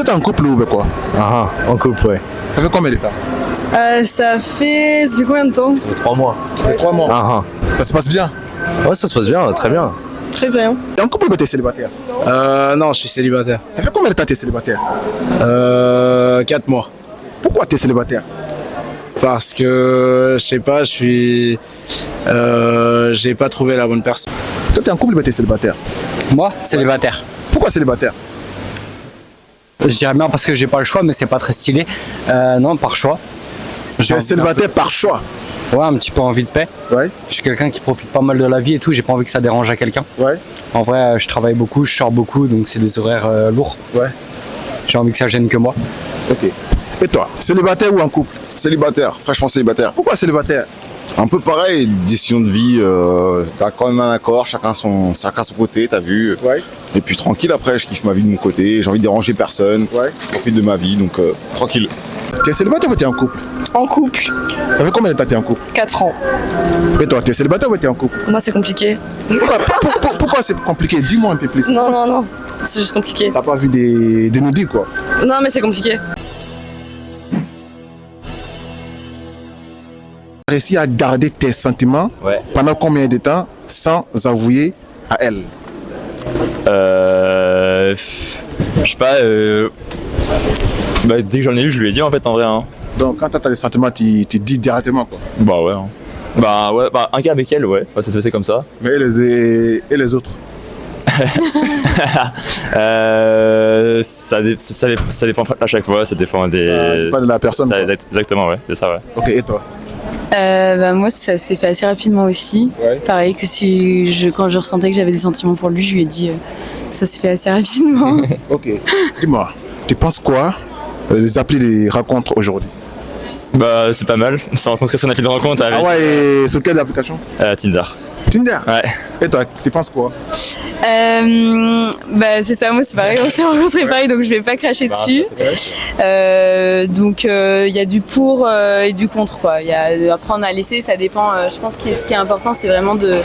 T'es en couple ou quoi? En couple, ouais. Ça fait combien de temps? Ça fait combien de temps? Ça fait 3 mois. Ça fait 3 mois. Ça se passe bien? Ouais, ça se passe bien, très bien. Très bien. T'es en couple ou t'es célibataire? Non, je suis célibataire. Ça fait combien de temps t'es célibataire? 4 mois. Pourquoi t'es célibataire? Parce que, je sais pas, j'ai pas trouvé la bonne personne. Toi t'es en couple ou t'es célibataire? Moi, célibataire. Pourquoi célibataire? Je dirais bien parce que j'ai pas le choix, mais c'est pas très stylé. Non, par choix. Tu es célibataire par choix? Ouais, un petit peu envie de paix. Ouais. Je suis quelqu'un qui profite pas mal de la vie et tout, j'ai pas envie que ça dérange à quelqu'un. Ouais. En vrai, je travaille beaucoup, je sors beaucoup, donc c'est des horaires lourds. Ouais. J'ai envie que ça gêne que moi. Ok. Et toi, célibataire ou en couple? Célibataire, fraîchement célibataire. Pourquoi célibataire? Un peu pareil, décision de vie, t'as quand même un accord, chacun son côté, t'as vu. Ouais. Et puis tranquille après, je kiffe ma vie de mon côté, j'ai envie de déranger personne, Ouais. je profite de ma vie, donc tranquille. Tu es célibataire ou t'es en couple? En couple, Ça fait combien de temps t'es en couple? 4 ans. Et toi, t'es célibataire ou t'es en couple? Moi, c'est compliqué. Pourquoi c'est compliqué? Dis-moi un peu plus. Non. C'est juste compliqué. T'as pas vu des nudis quoi? Non, mais c'est compliqué. T'as réussi à garder tes sentiments pendant combien de temps sans avouer à elle? Je sais pas. Dès que j'en ai eu, je lui ai dit en fait en vrai. Hein. Donc quand t'as des sentiments, tu dis directement quoi? Bah ouais. Hein. Un cas avec elle, ouais. Enfin, ça s'est passé comme ça. Mais et les autres? Ça dépend à chaque fois, ça dépend des. Ça dépend de la personne. Ça, Quoi. exactement, ouais, c'est ça, ouais. Ok, et toi? Moi, ça s'est fait assez rapidement aussi. Ouais. Pareil que quand je ressentais que j'avais des sentiments pour lui, je lui ai dit ça s'est fait assez rapidement. Ok. Dis-moi, tu penses quoi des applis des rencontres aujourd'hui? Bah, c'est pas mal. On s'est rencontrés sur un fil de rencontre avec Ah ouais, et sur quelle application? Tinder. Tinder? Ouais. Et toi, tu penses quoi? C'est ça, moi c'est pareil, on s'est rencontrés pareil, donc je vais pas cracher dessus. Il y a du pour et du contre quoi. Après on a laissé, ça dépend. Je pense que ce qui est important c'est vraiment de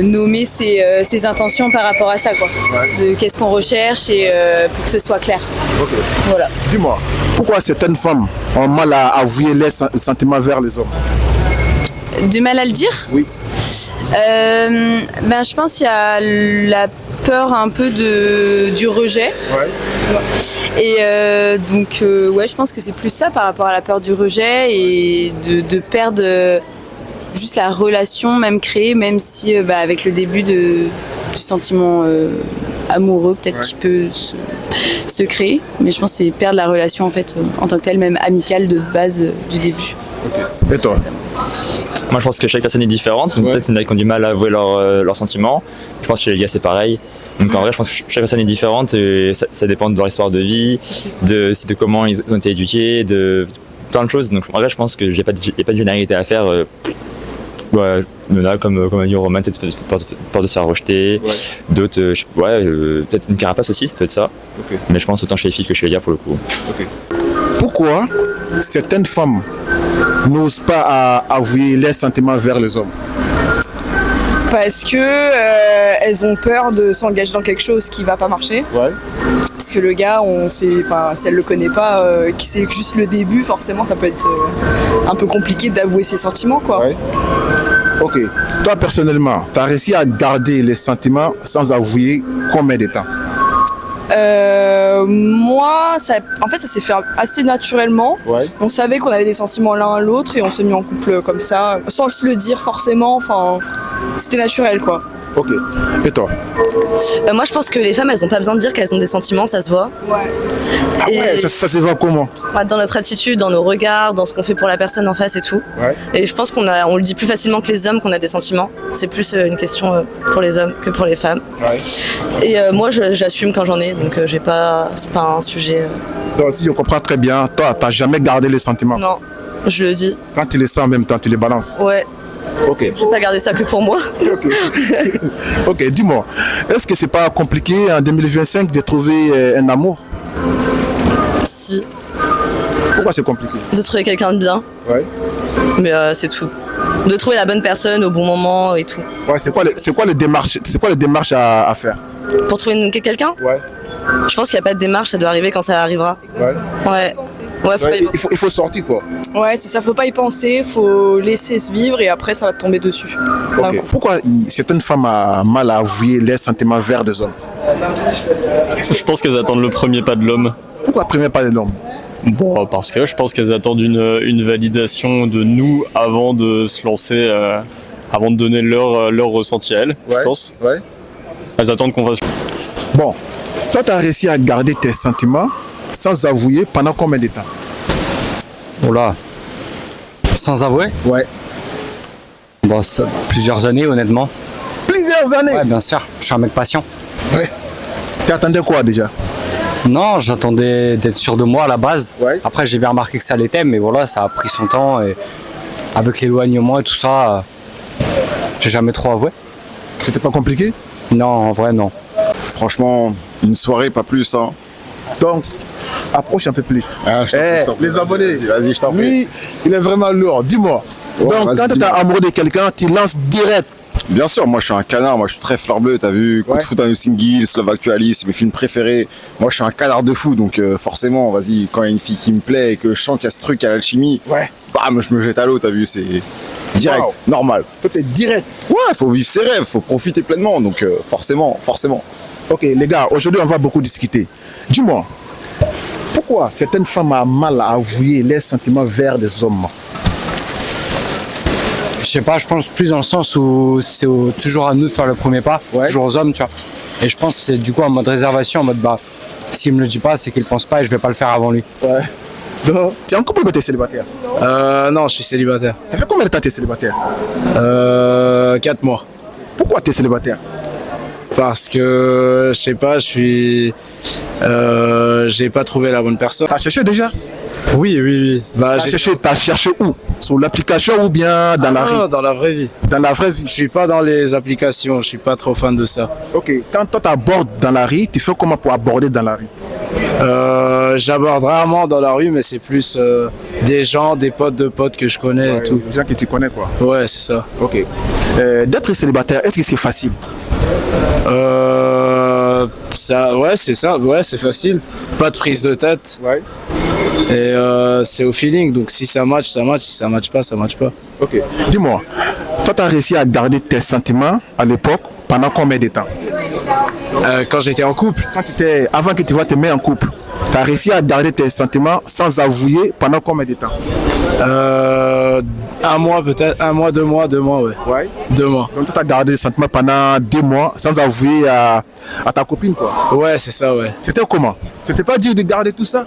nommer ses intentions par rapport à ça quoi. De qu'est-ce qu'on recherche et pour que ce soit clair. Ok. Voilà. Dis-moi, pourquoi certaines femmes ont mal à avouer leurs sentiments vers les hommes? Du mal à le dire? Oui. Je pense qu'il y a la peur un peu du rejet. Ouais. Et je pense que c'est plus ça par rapport à la peur du rejet et de perdre juste la relation même créée, même si avec le début du sentiment amoureux peut-être qui peut se créer. Mais je pense que c'est perdre la relation en fait en tant que telle, même amicale de base du début. Et toi? Moi, je pense que chaque personne est différente. Donc, peut-être qu'il y en a qui ont du mal à avouer leurs sentiments. Je pense que chez les gars, c'est pareil. Donc, en vrai, je pense que chaque personne est différente et ça dépend de leur histoire de vie, de comment ils ont été éduqués, de plein de choses. Donc, en vrai, je pense que il n'y a pas de généralité à faire. Il y en a, comme a dit Romain, peut-être peur de se faire rejeter. Ouais. D'autres, peut-être une carapace aussi, ça peut être ça. Okay. Mais je pense autant chez les filles que chez les gars pour le coup. Okay. Pourquoi certaines femmes n'osent pas avouer leurs sentiments vers les hommes? Parce que elles ont peur de s'engager dans quelque chose qui va pas marcher. Ouais. Parce que le gars, si elle le connaît pas, qui c'est juste le début, forcément ça peut être un peu compliqué d'avouer ses sentiments quoi. Ouais. Ok. Toi personnellement, tu as réussi à garder les sentiments sans avouer combien de temps? Moi, ça s'est fait assez naturellement. Ouais. On savait qu'on avait des sentiments l'un à l'autre et on s'est mis en couple comme ça, sans se le dire forcément. Enfin, c'était naturel, quoi. Ok. Et toi? Moi, je pense que les femmes, elles ont pas besoin de dire qu'elles ont des sentiments, ça se voit. Ouais. Ah ouais, ça se voit comment? Dans notre attitude, dans nos regards, dans ce qu'on fait pour la personne en face et tout. Ouais. Et je pense qu'on le dit plus facilement que les hommes qu'on a des sentiments. C'est plus une question pour les hommes que pour les femmes. Ouais. Et moi, j'assume quand j'en ai, donc c'est pas un sujet. Donc, si je comprends très bien, toi, t'as jamais gardé les sentiments? Non, je le dis. Quand tu les sens en même temps, tu les balances? Ouais. Ok. Je vais pas garder ça que pour moi. Ok. Ok, dis-moi, est-ce que c'est pas compliqué en 2025 de trouver un amour? Si. Pourquoi c'est compliqué? De trouver quelqu'un de bien. Ouais. Mais c'est tout. De trouver la bonne personne au bon moment et tout. Ouais, c'est quoi les démarches à faire? Pour trouver quelqu'un, Ouais. je pense qu'il n'y a pas de démarche, ça doit arriver quand ça arrivera. Ouais. Ouais. Ouais, faut pas y penser. Il faut sortir quoi. Ouais, c'est ça, faut pas y penser, faut laisser se vivre et après ça va te tomber dessus. D'un Ok. coup. Pourquoi certaines femmes ont mal à avouer leurs sentiments vers des hommes? Je pense qu'elles attendent le premier pas de l'homme. Pourquoi premier pas de l'homme? Bon, parce que je pense qu'elles attendent une validation de nous avant de se lancer, avant de donner leur ressenti à elles, je pense. Ouais. Elles attendent qu'on fasse. Bon, toi, tu as réussi à garder tes sentiments sans avouer pendant combien de temps? Oh là. Sans avouer? Ouais. Bon, plusieurs années, honnêtement. Plusieurs années. Ouais, bien sûr. Je suis un mec patient. Ouais. Tu attendais quoi déjà? Non, j'attendais d'être sûr de moi à la base. Ouais. Après, j'ai bien remarqué que ça l'était, mais voilà, ça a pris son temps. Et avec l'éloignement et tout ça, j'ai jamais trop avoué. C'était pas compliqué? Non, en vrai, non. Franchement, une soirée, pas plus. Hein. Donc, approche un peu plus. Ah, Les abonnés. Vas-y, je t'en prie. Lui, il est vraiment lourd. Dis-moi. Ouais, Donc, vas-y, quand tu es dis-moi. amoureux de quelqu'un, tu lances direct. Bien sûr, moi je suis un canard, moi je suis très fleur bleue, t'as vu, Coup de foot à Notting Hill, Love Actually, c'est mes films préférés. Moi je suis un canard de fou, donc forcément, vas-y, quand il y a une fille qui me plaît et que je sens qu'il y a ce truc à l'alchimie, Ouais. bam, je me jette à l'eau, t'as vu, c'est direct, Wow. normal. Peut-être direct. Ouais, faut vivre ses rêves, faut profiter pleinement, donc forcément. Ok, les gars, aujourd'hui, on va beaucoup discuter. Dis-moi, pourquoi certaines femmes ont mal à avouer leurs sentiments vers des hommes? Je sais pas, je pense plus dans le sens où c'est toujours à nous de faire le premier pas, Ouais. toujours aux hommes, tu vois. Et je pense que c'est du coup en mode réservation, en mode bah, s'il me le dit pas, c'est qu'il pense pas et je vais pas le faire avant lui. Ouais. Donc, tu es en couple ou tu es célibataire? Non, je suis célibataire. Ça fait combien de temps que tu es célibataire? 4 mois. Pourquoi tu es célibataire? Parce que, je sais pas, j'ai pas trouvé la bonne personne. Tu as cherché déjà? Oui. Bah, T'as cherché où? Sur l'application ou bien dans la rue? dans la vraie vie. Dans la vraie vie. Je suis pas dans les applications, je suis pas trop fan de ça. Ok, quand toi t'abordes dans la rue, tu fais comment pour aborder dans la rue? J'aborde rarement dans la rue, mais c'est plus des gens, des potes de potes que je connais et tout. Les gens que tu connais quoi. Ouais, c'est ça. Ok. D'être célibataire, est-ce que c'est facile? Ouais, c'est ça, ouais, c'est facile. Pas de prise de tête. Ouais. Et c'est au feeling, donc si ça match, ça match, si ça match pas, ça match pas. Ok. Dis-moi, toi t'as réussi à garder tes sentiments à l'époque pendant combien de temps? Quand j'étais en couple, Avant que tu vas te mettre en couple, t'as réussi à garder tes sentiments sans avouer pendant combien de temps? 1 mois peut-être, 1 mois, 2 mois, ouais. Ouais. 2 mois. Donc toi t'as gardé des sentiments pendant 2 mois sans avouer à ta copine quoi. Ouais, c'est ça, ouais. C'était comment? C'était pas dur de garder tout ça?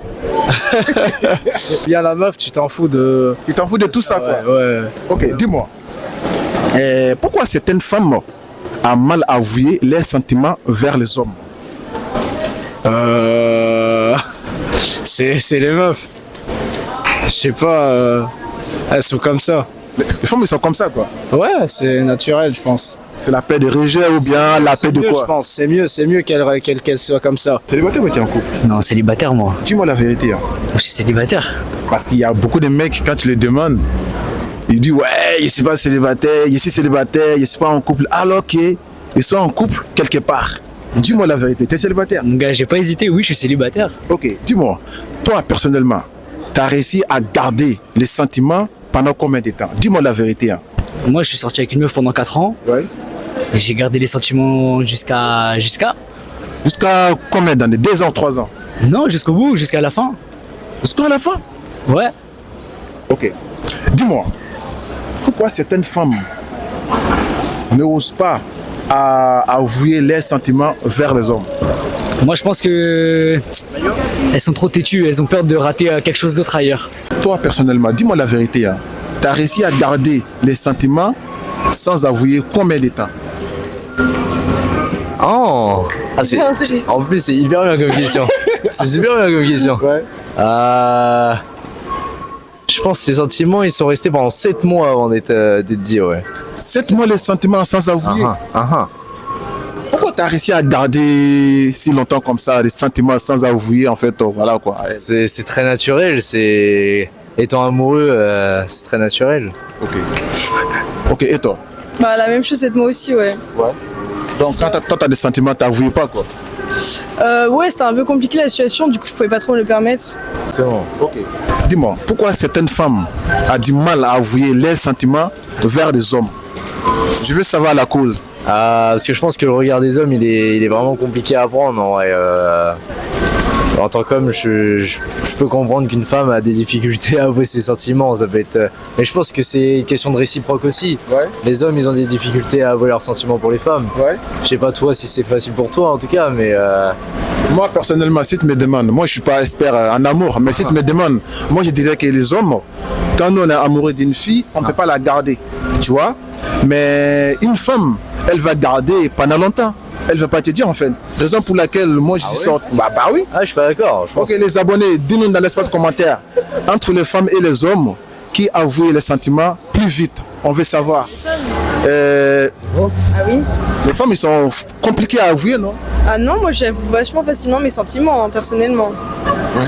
Bien la meuf, tu t'en fous de... Tu t'en fous de tout ça quoi? Ouais. Ok, dis-moi. Pourquoi certaines femmes ont mal avoué leurs sentiments vers les hommes? C'est les meufs. Je sais pas, elles sont comme ça. Les femmes ils sont comme ça quoi. Ouais, c'est naturel, je pense. C'est la paix de rejet ou bien la paix de mieux, quoi? je pense, c'est mieux qu'elle soit comme ça. Célibataire ou tu es en couple? Non, célibataire moi. Dis-moi la vérité. Hein. Je suis célibataire. Parce qu'il y a beaucoup de mecs, quand tu les demandes, ils disent ouais, je suis pas célibataire, je suis célibataire, je suis pas en couple. Alors qu'ils sont en couple quelque part. Dis-moi la vérité, tu es célibataire? Mon gars, j'ai pas hésité, oui, je suis célibataire. Ok, dis-moi, toi personnellement, tu as réussi à garder les sentiments pendant combien de temps? Dis-moi la vérité. Hein. Moi, je suis sorti avec une meuf pendant 4 ans. Ouais. J'ai gardé les sentiments jusqu'à... Jusqu'à combien d'années? 2 ans, 3 ans? Non, jusqu'au bout, jusqu'à la fin. Jusqu'à la fin? Ouais. Ok. Dis-moi, pourquoi certaines femmes n'osent pas à avouer leurs sentiments vers les hommes? Moi, je pense que... Elles sont trop têtues, elles ont peur de rater quelque chose d'autre ailleurs. Toi, personnellement, dis-moi la vérité. Hein. Tu as réussi à garder les sentiments sans avouer combien de temps? Oh, C'est intéressant. en plus, c'est hyper bien comme question. C'est super bien comme question. Ouais. Je pense que les sentiments, ils sont restés pendant 7 mois avant d'être dit, ouais. 7 mois les sentiments sans avouer. Pourquoi tu as réussi à garder si longtemps comme ça les sentiments sans avouer en fait? Voilà quoi. C'est très naturel, c'est... Étant amoureux, c'est très naturel. Ok. Ok, et toi? Bah la même chose, c'est moi aussi, ouais. Ouais. Donc quand t'as des sentiments, t'avoues pas quoi. Ouais, c'était un peu compliqué la situation, du coup je pouvais pas trop me le permettre. Ok. Dis-moi, pourquoi certaines femmes ont du mal à avouer leurs sentiments vers des hommes? Je veux savoir la cause. Parce que je pense que le regard des hommes, il est vraiment compliqué à prendre. En tant qu'homme, je peux comprendre qu'une femme a des difficultés à avouer ses sentiments. Ça peut être, mais je pense que c'est une question de réciproque aussi. Ouais. Les hommes, ils ont des difficultés à avouer leurs sentiments pour les femmes. Ouais. Je sais pas toi si c'est facile pour toi en tout cas, mais Moi personnellement, si tu me demandes, moi je suis pas expert en amour, mais si tu me demandes, moi je dirais que les hommes, quand nous on est amoureux d'une fille, on ne peut pas la garder, tu vois. Mais une femme, elle va garder pendant longtemps. Elle ne va pas te dire en fait. Raison pour laquelle moi je dis ça. Bah oui. ah, je suis pas d'accord. Je pense Ok, les abonnés, dis-nous dans l'espace commentaire, entre les femmes et les hommes, qui avouent les sentiments plus vite. On veut savoir. Ah oui? Les femmes, ils sont compliqués à avouer, non? Ah non, moi j'avoue vachement facilement mes sentiments, hein, personnellement. Ouais.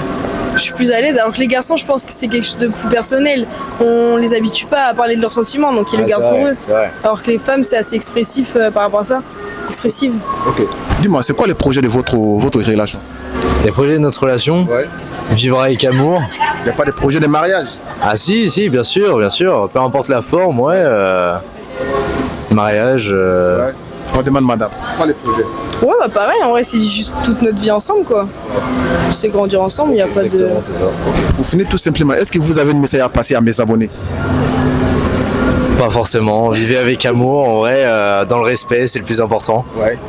Je suis plus à l'aise, alors que les garçons, je pense que c'est quelque chose de plus personnel. On les habitue pas à parler de leurs sentiments, donc ils le gardent pour eux. Alors que les femmes, c'est assez expressif par rapport à ça. Expressive. Ok. Dis-moi, c'est quoi les projets de votre relation? les projets de notre relation, vivre avec amour. Il n'y a pas de projet de mariage? Ah si, bien sûr, peu importe la forme, mariage. On demande madame, quoi les projets? Ouais, bah pareil, en vrai, c'est juste toute notre vie ensemble, quoi. C'est grandir ensemble, il n'y a pas de... C'est ça. Pour finir tout simplement, est-ce que vous avez un message à passer à mes abonnés? Pas forcément, vivez avec amour, en vrai, dans le respect, c'est le plus important. Ouais.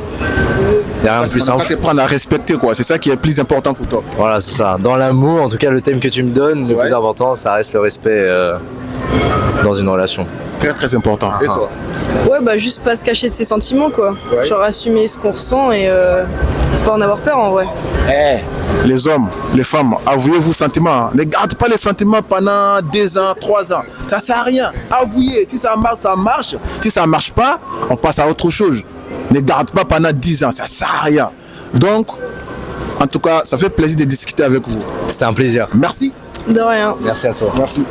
Il n'y a rien de plus simple. C'est prendre à respecter, quoi. C'est ça qui est le plus important pour toi. Voilà, c'est ça. Dans l'amour, en tout cas, le thème que tu me donnes, le plus important, ça reste le respect dans une relation. Très très important. Et toi? Ouais, bah juste pas se cacher de ses sentiments, quoi. Genre assumer ce qu'on ressent et faut pas en avoir peur, en vrai. Les hommes, les femmes, avouez vos sentiments. Ne gardez pas les sentiments pendant 2 ans, 3 ans. Ça sert à rien. Avouez. Si ça marche, ça marche. Si ça marche pas, on passe à autre chose. Ne garde pas pendant 10 ans. Ça sert à rien. Donc, en tout cas, ça fait plaisir de discuter avec vous. C'était un plaisir. Merci. De rien. Merci à toi. Merci.